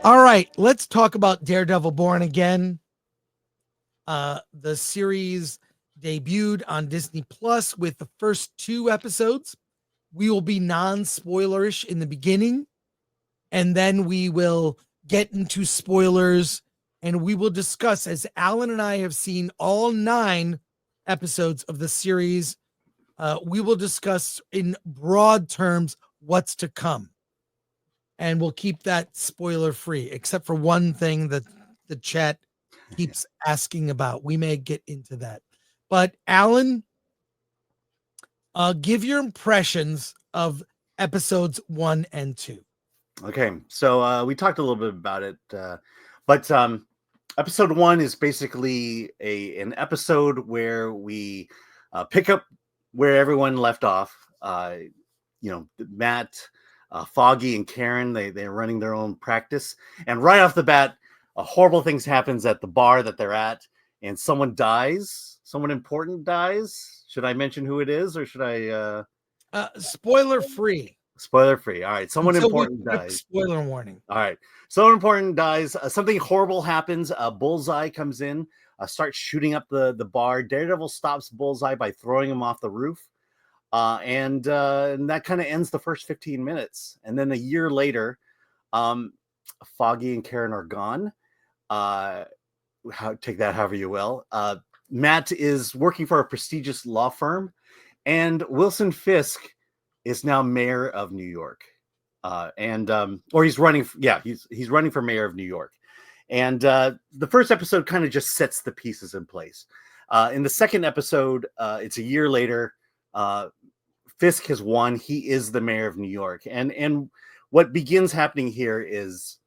All right, let's talk about Daredevil Born Again. The series debuted on Disney Plus with the first 2 episodes. We will be non-spoilerish in the beginning, and then we will get into spoilers, and we will discuss, as Alan and I have seen all 9 episodes of the series, we will discuss in broad terms what's to come. And we'll keep that spoiler free, except for one thing that the chat keeps asking about. We may get into that. But Alan, give your impressions of episodes 1 and 2. Okay, so we talked a little bit about it, but episode 1 is basically an episode where we pick up where everyone left off. Matt, Foggy, and Karen, they're running their own practice, and right off the bat, horrible things happens at the bar that they're at, and someone dies. Someone important dies. Should I mention who it is, or should I? Spoiler free. Spoiler free. All right. Someone important dies. Spoiler warning. All right. Someone important dies. Something horrible happens. Bullseye comes in, starts shooting up the bar. Daredevil stops Bullseye by throwing him off the roof. And that kind of ends the first 15 minutes. And then a year later, Foggy and Karen are gone. Take that however you will. Matt is working for a prestigious law firm, and Wilson Fisk is now mayor of New York, or he's running. Yeah, he's running for mayor of New York, and the first episode kind of just sets the pieces in place. In the second episode, it's a year later. Fisk has won. He is the mayor of New York, and what begins happening here is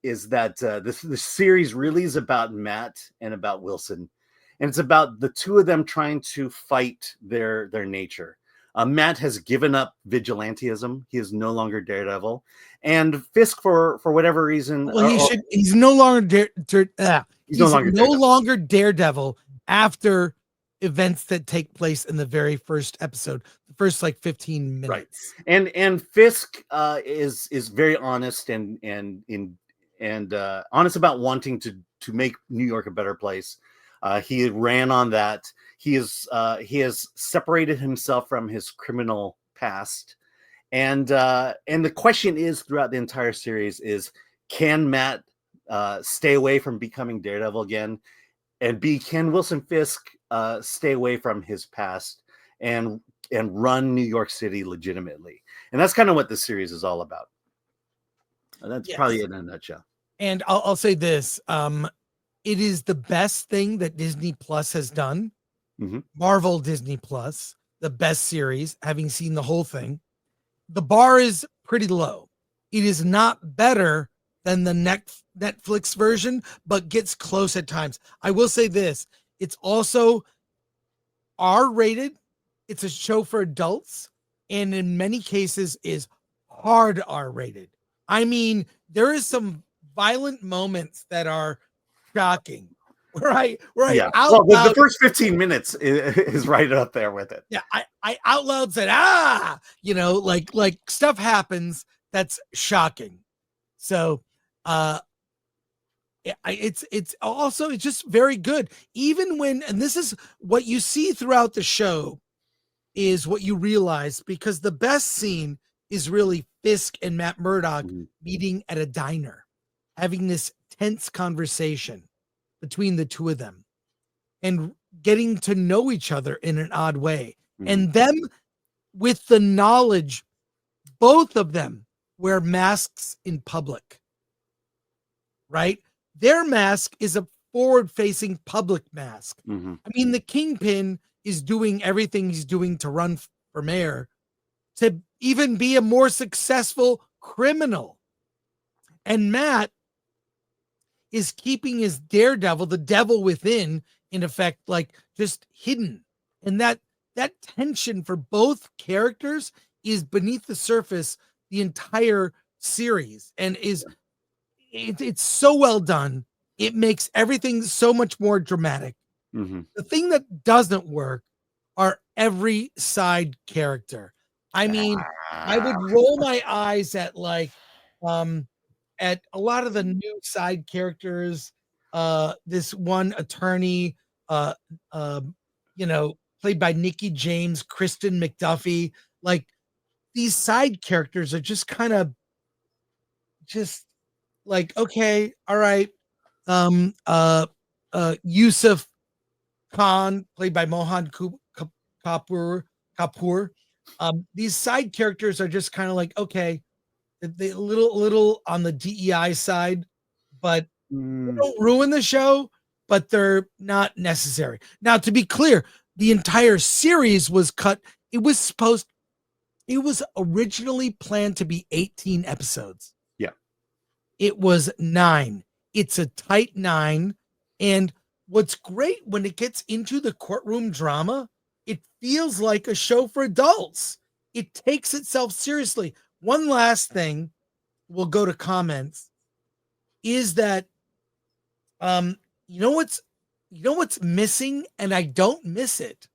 that the series really is about Matt and about Wilson, and it's about the two of them trying to fight their nature. Matt has given up vigilantism. He is no longer Daredevil, and Fisk, for whatever reason, he's no longer he's no longer Daredevil after events that take place in the very first episode, the first 15 minutes. Right, and Fisk is very honest and honest about wanting to make New York a better place. He ran on that. He has separated himself from his criminal past, and the question is throughout the entire series is, can Matt stay away from becoming Daredevil again, and can Wilson Fisk stay away from his past and run New York City legitimately? And that's kind of what this series is all about. And that's probably it in a nutshell. And I'll say this. It is the best thing that Disney Plus has done. Mm-hmm. Marvel Disney Plus, the best series, having seen the whole thing. The bar is pretty low. It is not better than the Netflix version, but gets close at times. I will say this. It's also R-rated. It's a show for adults, and in many cases is hard R-rated. I mean, there is some violent moments that are shocking. Right. Yeah. Well, the first 15 minutes is right up there with it. Yeah. I out loud said, like stuff happens that's shocking. So, it's also just very good. Even when, and this is what you see throughout the show, is what you realize, because the best scene is really Fisk and Matt Murdock meeting at a diner, having this tense conversation between the two of them and getting to know each other in an odd way. And them with the knowledge, both of them wear masks in public, right? Their mask is a forward-facing public mask. Mm-hmm. I mean, the Kingpin is doing everything he's doing to run for mayor, to even be a more successful criminal. And Matt is keeping his Daredevil, the devil within, in effect, just hidden. And that tension for both characters is beneath the surface the entire series, and it's so well done. It makes everything so much more dramatic. Mm-hmm. The thing that doesn't work are every side character. I mean, I would roll my eyes at at a lot of the new side characters, this one attorney, uh, uh, played by Nikki James, Kristen McDuffie, like these side characters are just kind of just like, okay, all right. Um, uh, Yusuf Khan, played by Kapoor. Kapoor. These side characters are just kind of like, okay, they little on the DEI side, but they don't ruin the show, but they're not necessary. Now, to be clear, the entire series was cut. It was originally planned to be 18 episodes. Yeah. It was 9. It's a tight 9. And what's great when it gets into the courtroom drama, it feels like a show for adults. It takes itself seriously. One last thing, we'll go to comments, is that you know what's missing, and I don't miss it?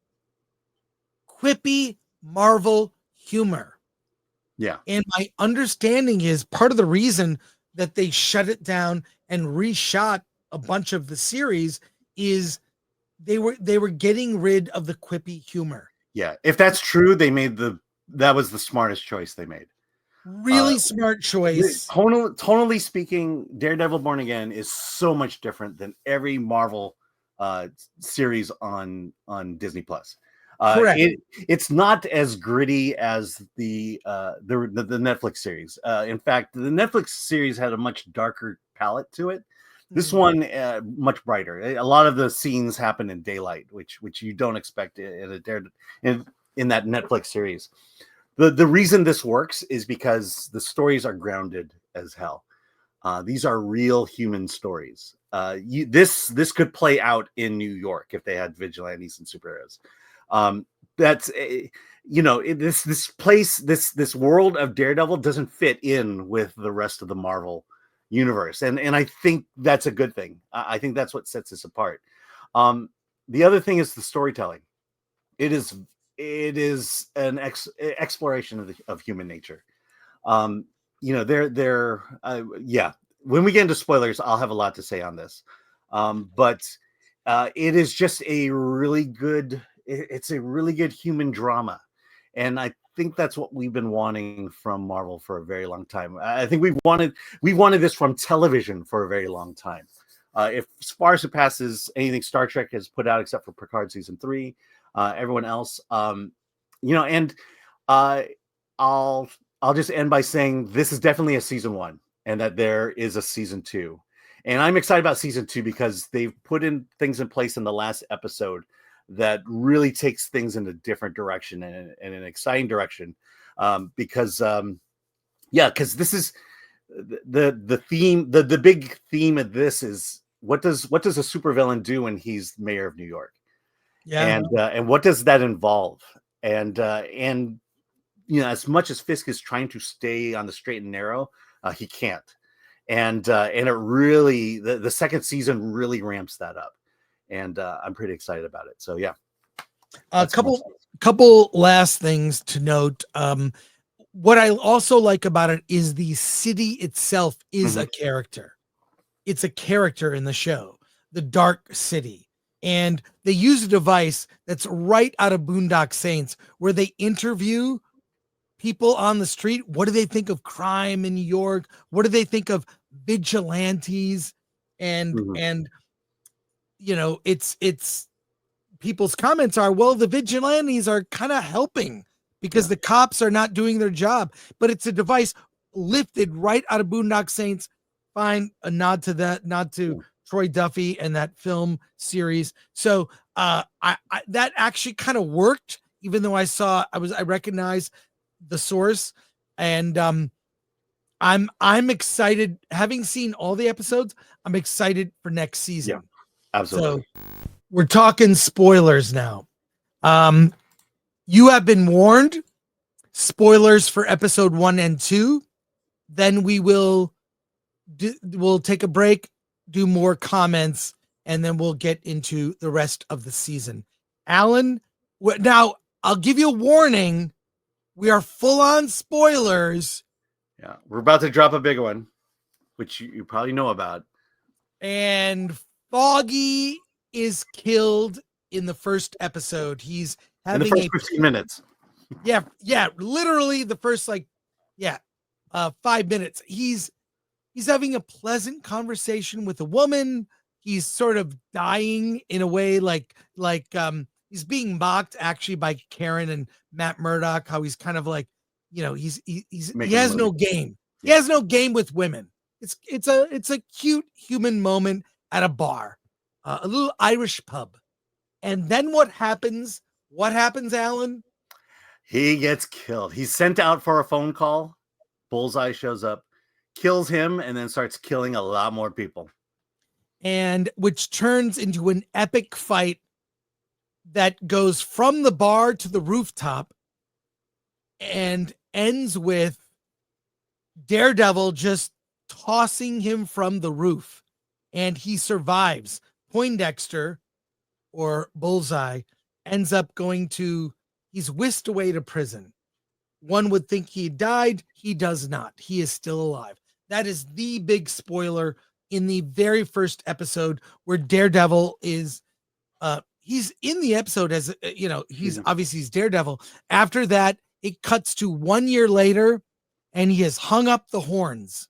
Quippy Marvel humor. Yeah. And my understanding is part of the reason that they shut it down and reshot a bunch of the series is they were getting rid of the quippy humor. Yeah. If that's true, that was the smartest choice they made. Really smart choice. Tonally speaking, Daredevil Born Again is so much different than every Marvel series on Disney Plus. Correct. It's not as gritty as the Netflix series. In fact, the Netflix series had a much darker palette to it. This one much brighter. A lot of the scenes happen in daylight, which you don't expect in that Netflix series. The reason this works is because the stories are grounded as hell. These are real human stories. This could play out in New York if they had vigilantes and superheroes. That's this world of Daredevil doesn't fit in with the rest of the Marvel universe, and I think that's a good thing. I think that's what sets us apart. The other thing is the storytelling. It is an exploration of human nature. When we get into spoilers, I'll have a lot to say on this. But it is just a really good. It's a really good human drama, and I think that's what we've been wanting from Marvel for a very long time. I think we wanted this from television for a very long time. If far surpasses anything Star Trek has put out, except for Picard season 3, everyone else, I'll just end by saying this is definitely a season 1, and that there is a season 2, and I'm excited about season 2 because they've put in things in place in the last episode that really takes things in a different direction and an exciting direction. Because this is the theme. The big theme of this is what does a supervillain do when he's mayor of New York? Yeah. And what does that involve? And as much as Fisk is trying to stay on the straight and narrow, he can't. And it really, the second season really ramps that up. And I'm pretty excited about it. So yeah, a couple last things to note. What I also like about it is the city itself is a character. It's a character in the show, the Dark City, and they use a device that's right out of Boondock Saints, where they interview people on the street. What do they think of crime in New York? What do they think of vigilantes? And it's people's comments are, well, the vigilantes are kind of helping because the cops are not doing their job, but it's a device lifted right out of Boondock Saints. Fine, a nod to that, nod to Troy Duffy and that film series. So I that actually kind of worked, even though I recognized the source, and I'm excited. Having seen all the episodes, I'm excited for next season. Yeah, absolutely. So we're talking spoilers now. You have been warned. Spoilers for episode 1 and 2. Then we'll take a break, do more comments, and then we'll get into the rest of the season. Alan, now I'll give you a warning. We are full on spoilers. Yeah, we're about to drop a big one. which you probably know about. And Foggy is killed in the first episode. He's In the having first 15 minutes. Yeah, literally the first 5 minutes. He's having a pleasant conversation with a woman. He's sort of dying in a way like he's being mocked actually by Karen and Matt Murdock, how he's kind of like, he has no game. He has no game with women. It's a cute human moment at a bar, a little Irish pub. And then what happens? What happens, Alan? He gets killed. He's sent out for a phone call. Bullseye shows up, kills him, and then starts killing a lot more people. And which turns into an epic fight that goes from the bar to the rooftop and ends with Daredevil just tossing him from the roof. And he survives. Poindexter, or Bullseye, ends up he's whisked away to prison. One would think he died. He does not. He is still alive. That is the big spoiler in the very first episode, where Daredevil is, he's in the episode as, he's obviously he's Daredevil. After that, it cuts to 1 year later, and he has hung up the horns.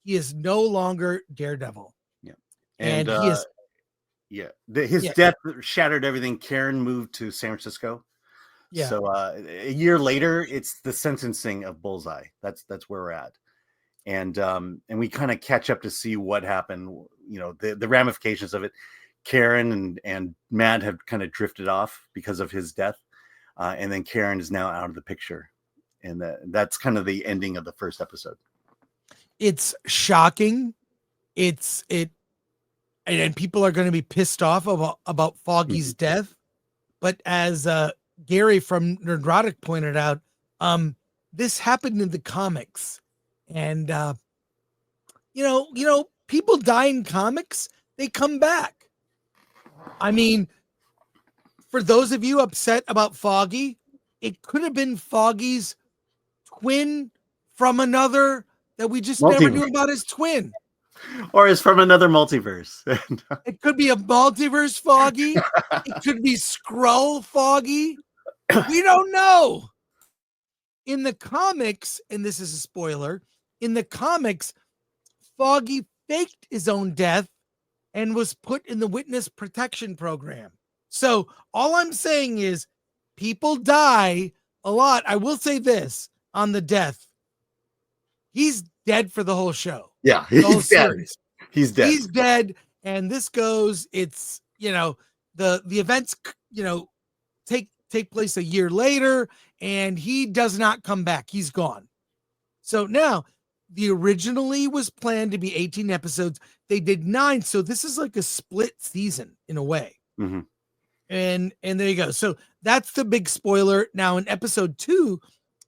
He is no longer Daredevil. Yeah. And he is. Yeah. His death shattered everything. Karen moved to San Francisco. Yeah. So a year later, it's the sentencing of Bullseye. That's where we're at. And we kind of catch up to see what happened, the ramifications of it. Karen and Matt have kind of drifted off because of his death. And then Karen is now out of the picture. And that's kind of the ending of the first episode. It's shocking. And people are going to be pissed off about Foggy's death. But as Gary from Nerdrotic pointed out, this happened in the comics. And, people die in comics, they come back. I mean, for those of you upset about Foggy, it could have been Foggy's twin from another that we just never knew about his twin. Or is from another multiverse. It could be a multiverse Foggy. It could be Skrull Foggy. We don't know. In the comics, and this is a spoiler, in the comics, Foggy faked his own death and was put in the witness protection program. So all I'm saying is people die a lot. I will say this on the death. He's dead for the whole show. Yeah, he's dead. He's dead. He's dead. And this goes, it's, the events, take place a year later, and he does not come back. He's gone. So now, the originally was planned to be 18 episodes. They did 9. So this is like a split season in a way. Mm-hmm. And there you go. So that's the big spoiler. Now in episode 2,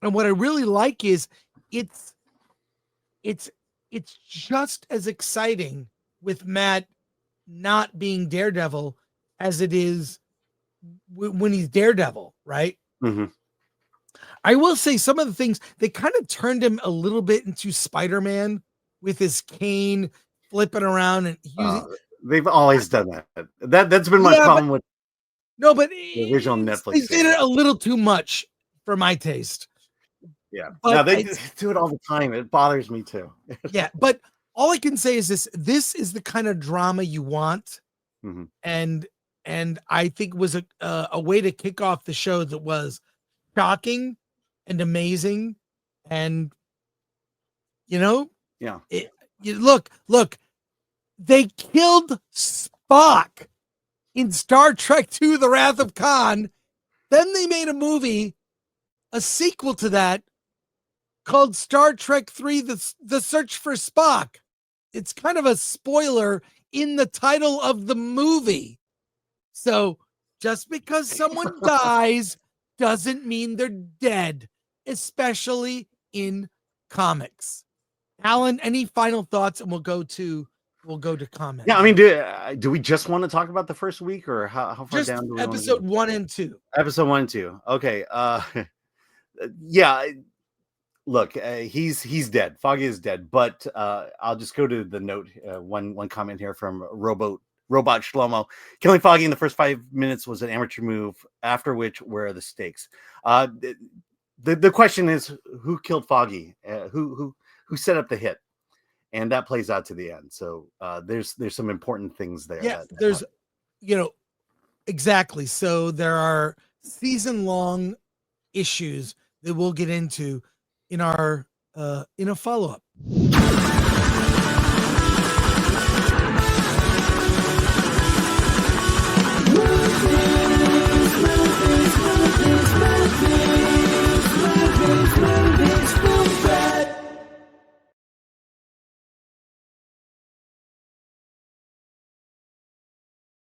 and what I really like is it's just as exciting with Matt not being Daredevil as it is when he's Daredevil, right? Mm-hmm. I will say some of the things, they kind of turned him a little bit into Spider-Man with his cane flipping around and using. They've always done that. That's been my problem with the original Netflix. They did it a little too much for my taste. Yeah, no, they do it all the time. It bothers me too. Yeah, but all I can say is this is the kind of drama you want. Mm-hmm. And I think was a way to kick off the show that was shocking and amazing. And, look, they killed Spock in Star Trek II, The Wrath of Khan. Then they made a movie, a sequel to that, called Star Trek III, The Search for Spock. It's kind of a spoiler in the title of the movie. So just because someone dies doesn't mean they're dead, especially in comics. Alan, any final thoughts? And we'll go to comments. Yeah, I mean, do we just want to talk about the first week, or how far just down do we episode 1 and 2? Episode 1 and 2. Okay. Yeah. look, he's dead. Foggy is dead. But I'll just go to the note. One comment here from Robot Shlomo. Killing Foggy in the first 5 minutes was an amateur move. After which, where are the stakes? The question is, who killed Foggy? Who set up the hit? And that plays out to the end. So there's some important things there. Yeah, there's, exactly. So there are season-long issues that we'll get into in our in a follow-up.